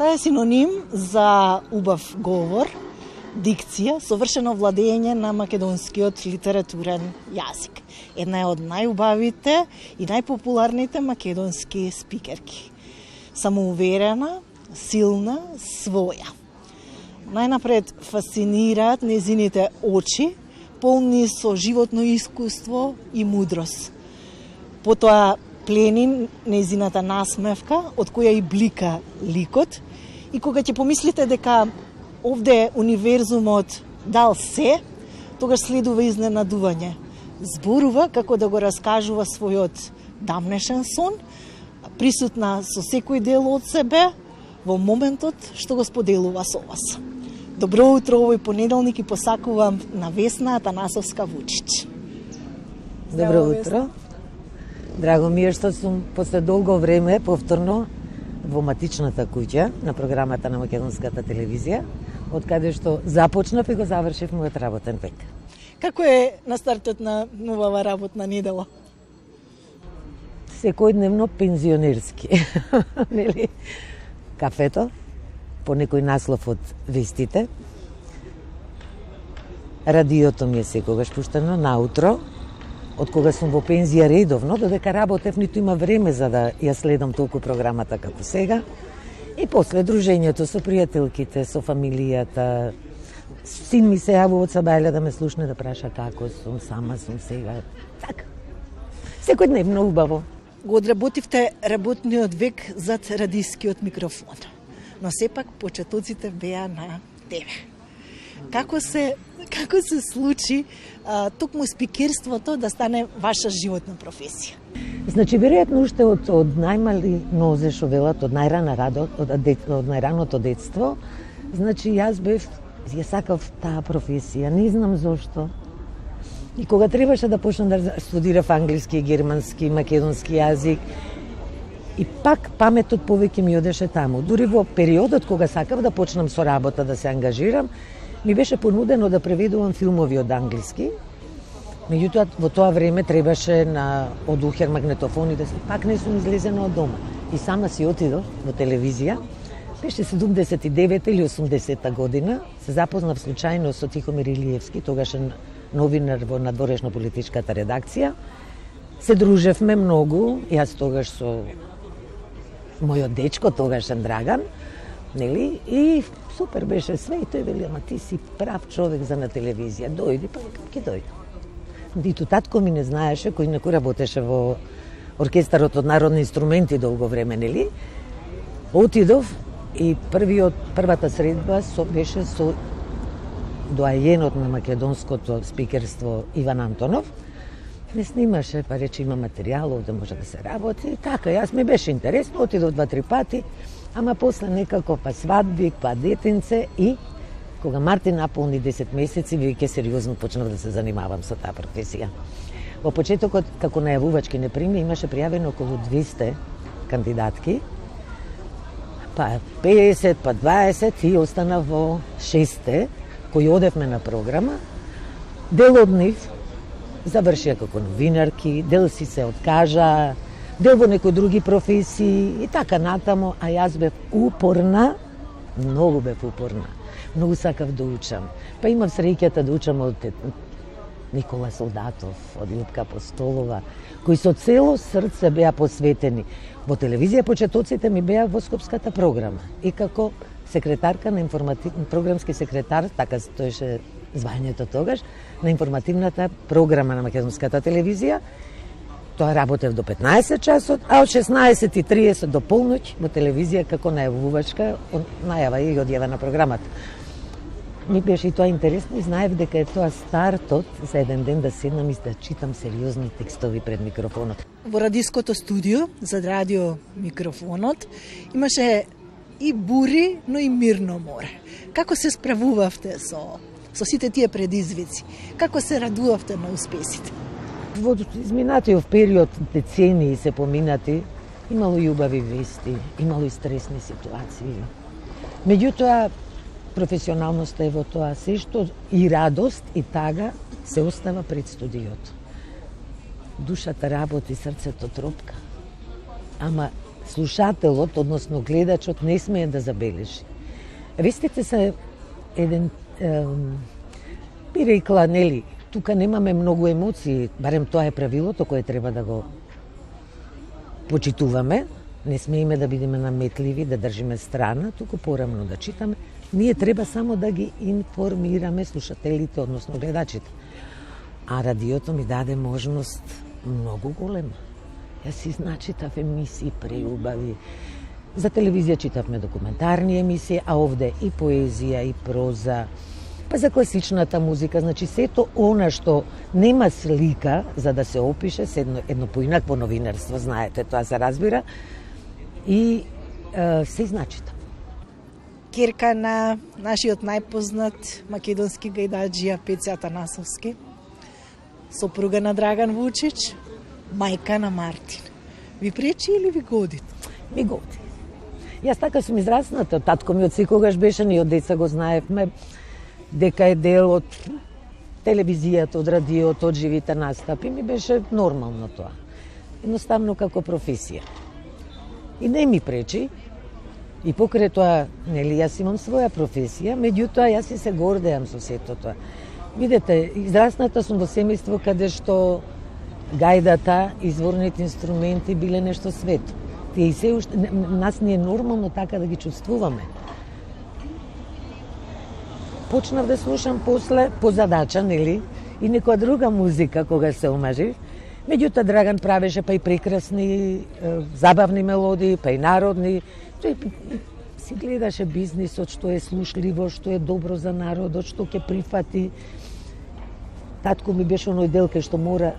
Тоа е синоним за убав говор, дикција, совршено владење на македонскиот литературен јазик. Една е од најубавите и најпопуларните македонски спикерки. Самоуверена, силна, своја. Најнапред фасцинираат незините очи, полни со животно искуство и мудрост. Потоа плени незината насмевка, од која и блика ликот. И кога ќе помислите дека овде универзумот дал се, тогаш следува изненадување. Зборува како да го раскажува својот дамнешен сон, присутна со секој дел од себе во моментот што го споделува со вас. Добро утро, овој понеделник и посакувам на Весна Атанасовска Вучич. Добро утро. Драго ми е што сум после долго време повторно во матичната куќа на програмата на Македонската телевизија, од каде што започнав и го завршив мојот работен век. Како е на стартот на новава работна недела? Секојдневно пензионерски. Нели? Кафето, по некој наслов од вестите. Радиото ми е секогаш пуштено наутро, од кога сум во пензија редовно, додека работев ниту има време за да ја следам толку програмата како сега. И после дружењето со пријателките, со фамилијата. Син ми се јавува од Сабајле да ме слушне, да праша како сум, сама сум сега. Така. Секојдневно убаво. Го одработивте работниот век зад радискиот микрофон, но сепак почетоците беа на тебе. Како се случи токму спикерството да стане ваша животна професија? Значи, веројатно уште од најмали нозе шо велат, од најраното детство, значи ја сакав таа професија, не знам зошто. И кога требаше да почнам да студирав англиски, германски, македонски јазик, и пак паметот повеќе ми одеше таму. Дури во периодот кога сакав да почнам со работа, да се ангажирам, ми беше понудено да преведувам филмови од англиски. Меѓутоа, во тоа време требаше на одухер магнетофони да се... Пак не сум излезена од дома. И сама си отидов во телевизија. Беше 79 или 80 година. Се запознав случајно со Тихомир Илиевски, тогашен новинар во надворешно-политичката редакција. Се дружевме многу, јас тогаш со мојот дечко, тогашен Драган, нели? И супер беше све и тој вели, ама ти си прав човек за на телевизија, дојди, па ќе дојде. Диту татко ми не знаеше, кој некој работеше во оркестарот од народни инструменти долго време, нели? Отидов и првата средба беше со доајенот на македонското спикерство Иван Антонов. Не снимаше, па рече има материјал, овде може да се работи. И така, јас ми беше интересно, отидов 2-3 пати, ама после некако па свадби, па детенце и кога Мартин наполни 10 месеци, веќе сериозно почнав да се занимавам со таа професија. Во почетокот, како најавувачки не прими, имаше пријавено околу 200 кандидатки, па 50, па 20 и останав во 6 кои одевме на програма. Дел од нив завршија како новинарки, дел си се откажа, дел во некои други професии и така натаму, а јас бев упорна, многу бев упорна. Многу сакав да учам. Па имав среќата да учам од Никола Солдатов, од Љупка Апостолова, кои со цело срце беа посветени. Во телевизија почетоците ми беа во Скопската програма. И како секретарка на програмски секретар, така стоеше звањето тогаш, на информативната програма на Македонската телевизија. Тоа работев до 15 часот, а од 16:30 до полноќ во телевизија како најавувачка, најава и одјава на програмата. Ми беше и тоа интересно и знаев дека е тоа стартот за еден ден да седнам и да читам сериозни текстови пред микрофонот. Во радиското студио, зад радио микрофонот, имаше и бури, но и мирно море. Како се справувавте со сите тие предизвици? Како се радувавте на успесите? Во изминатиот период, децении се поминати, имало и убави вести, имало и стресни ситуации. Меѓутоа, професионалноста е во тоа се што и радост и тага се остава пред студиото. Душата работи, срцето тропка. Ама слушателот, односно гледачот, не смее да забележи. Вестите се еден, би рекла, нели, тука немаме многу емоции, барем тоа е правилото кое треба да го почитуваме. Не смееме да бидеме наметливи, да држиме страна, туку порамно да читаме. Ние треба само да ги информираме слушателите, односно гледачите. А радиото ми даде можност многу голема. Јас си читав емисии преубави. За телевизија читавме документарни емисии, а овде и поезија, и проза, па за класичната музика, значи сето она што нема слика за да се опише, едно поинакво новинарство, знаете, тоа се разбира, и се значита. Ќерка на нашиот најпознат македонски гајдаџија Пеце Атанасовски, сопруга на Драган Вучич, мајка на Мартин. Ви пречи или ви годи? Ми годи. Јас така сум израсната, татко ми од секогаш беше, ние од деца го знаевме, дека е дел од телевизијата, од радиото, од живите настапи, ми беше нормално тоа. Едноставно како професија. И не ми пречи, и покрај тоа, нели, јас имам своја професија, меѓутоа јас и се гордеам со сето тоа. Видете, израсната сум во семејство каде што гајдата, изворните инструменти биле нешто свето. Тие и се уште, нас не е нормално така да ги чувствуваме. Почнав да слушам после, по задача, нели, и некоја друга музика кога се омажив. Меѓутоа Драган правеше па и прекрасни, забавни мелодии, па и народни. Тој си гледаше бизнисот, што е слушливо, што е добро за народот, што ќе прифати. Татко ми беше оној дел кај што мора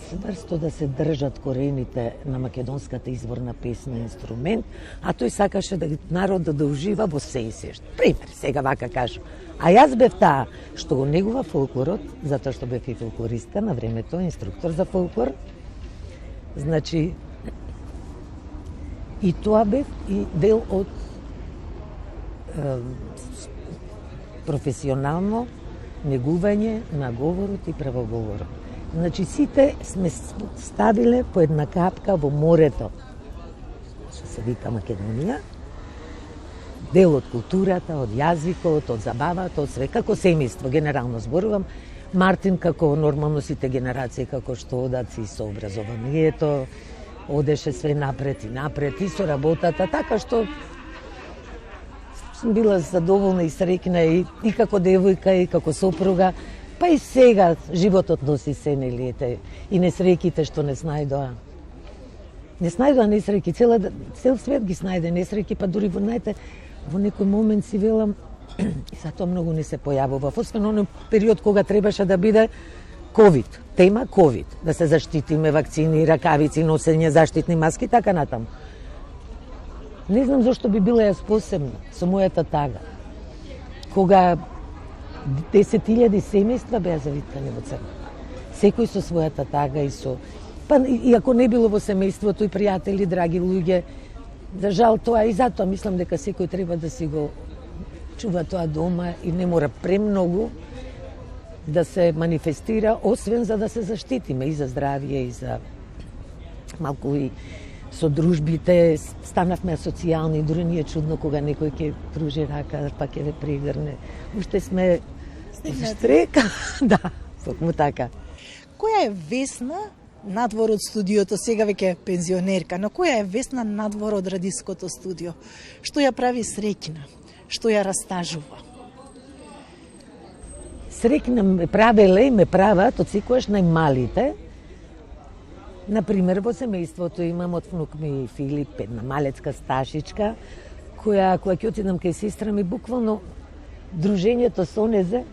сврсто да се држат корените на македонската изворна песна инструмент, а тој сакаше да народот да ужива во се и се. Пример, сега вака кажу. А јас бев таа што го негува фолклорот, затоа што бев и фолклористка на времето, инструктор за фолклор. Значи, и тоа бев и дел од професионално негување на говорот и правоговорот. Значи, сите сме ставиле по една капка во морето, што се вика Македонија, дел од културата, од јазикот, од забавата, од све, како семејство, генерално зборувам. Мартин, како нормално сите генерации, како што одат и со образованието, одеше све напред и со работата, така што сум била задоволна и среќна и како девојка, и како сопруга. Па и сега животот носи се, нели, и несреќите што не снајдоа. Не снајдоа несреќи, цел свет ги снајде несреќи, па дури во некој момент си велам, и затоа многу не се појавува. Освен оној период кога требаше да биде ковид, тема ковид, да се заштитиме, вакцини, ракавици, носење заштитни маски, така натаму. Не знам зошто би била јас посебна со мојата тага, кога 10.000 семејства беа завиткани во црно. Секој со својата тага и со... Па, и ако не било во семејството и пријатели, драги луѓе, за жал тоа и затоа мислам дека секој треба да си го чува тоа дома и не мора премногу да се манифестира, освен за да се заштитиме и за здравје, и за малку и со дружбите, станавме асоцијални, дури не е чудно кога некој ќе пружи рака, па ќе ве прегрне. Уште сме штрека, да, токму така. Која е Весна надвор од студиото, сега веќе пензионерка, но која е Весна надвор од радиското студио? Што ја прави среќна? Што ја растажува? Среќна ме правеле и ме прават од секојаш најмалите. Например, во семејството имам од внук ми Филип, една малецка сташичка, која ќе отидам кај сестра ми, буквално дружењето со незе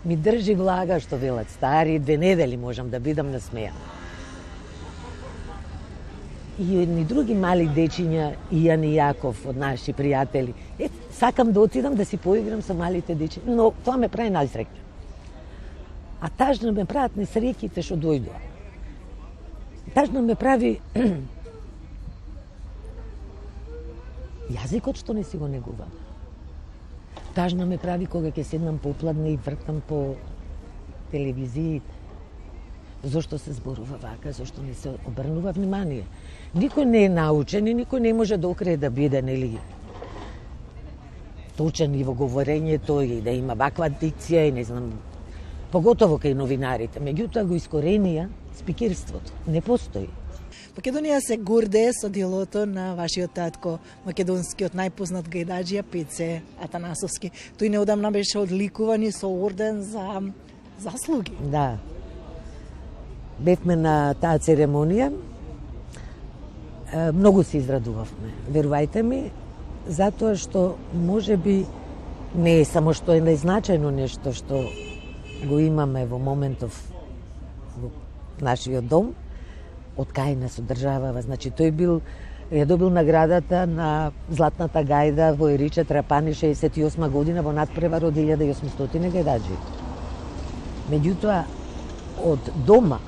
ми држи влага, што велат стари, 2 недели можам да бидам насмејана. И едни други мали дечиња, Ијан и Јаков, од наши пријатели. Сакам да отидам да си поиграм со малите дечиња, но тоа ме прави најсреќна. А тажно ме прават несреќите што дојдоа. Тажно ме прави јазикот што не си го негувам. Тажно ме прави кога ќе седнам попладне и вртам по телевизиите. Зошто се зборува вака, зошто не се обрнува внимание. Никој не е научен и никој не може до крај да биде, нели, точен и во говорењето и да има ваква дикција и не знам, поготово кај новинарите. Меѓутоа го искоренија спикерството. Не постои. Македонија се гордее со делото на вашиот татко, македонскиот најпознат гајдаџија Пеце Атанасовски. Тој неодамна беше одликуван и со орден за заслуги. Да. Бевме на таа церемонија. Многу се израдувавме. Верувајте ми, затоа што можеби не е само што е најзначајно нешто што го имаме во моментов во нашиот дом, од кај нас одржавава. Значи, тој ја добил наградата на Златната гајда во Ериче Трапани 68 година во надпревар од 1800 гајдаџи. Меѓутоа, од дома,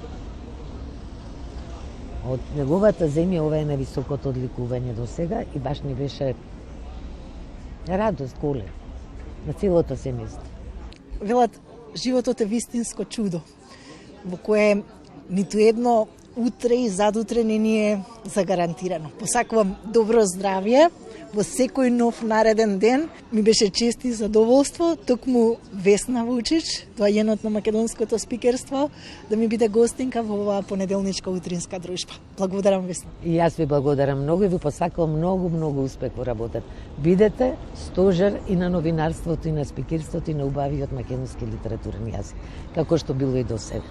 од неговата земја, ова е највисокото одликување до сега и баш ни беше радост голема на целото семејство. Велат, животот е вистинско чудо, во кое ниту едно утре и задутре не ни е загарантирано. Посакувам добро здравје во секој нов нареден ден. Ми беше чест и задоволство, токму Весна Вучич, доаѓенот на македонското спикерство, да ми биде гостинка во оваа понеделничка утринска дружба. Благодарам, Весна. И јас ви благодарам многу и ви посакувам многу успех во работата. Бидете стожер и на новинарството, и на спикерството, и на убавиот македонски литературен јазик, како што било и до сега.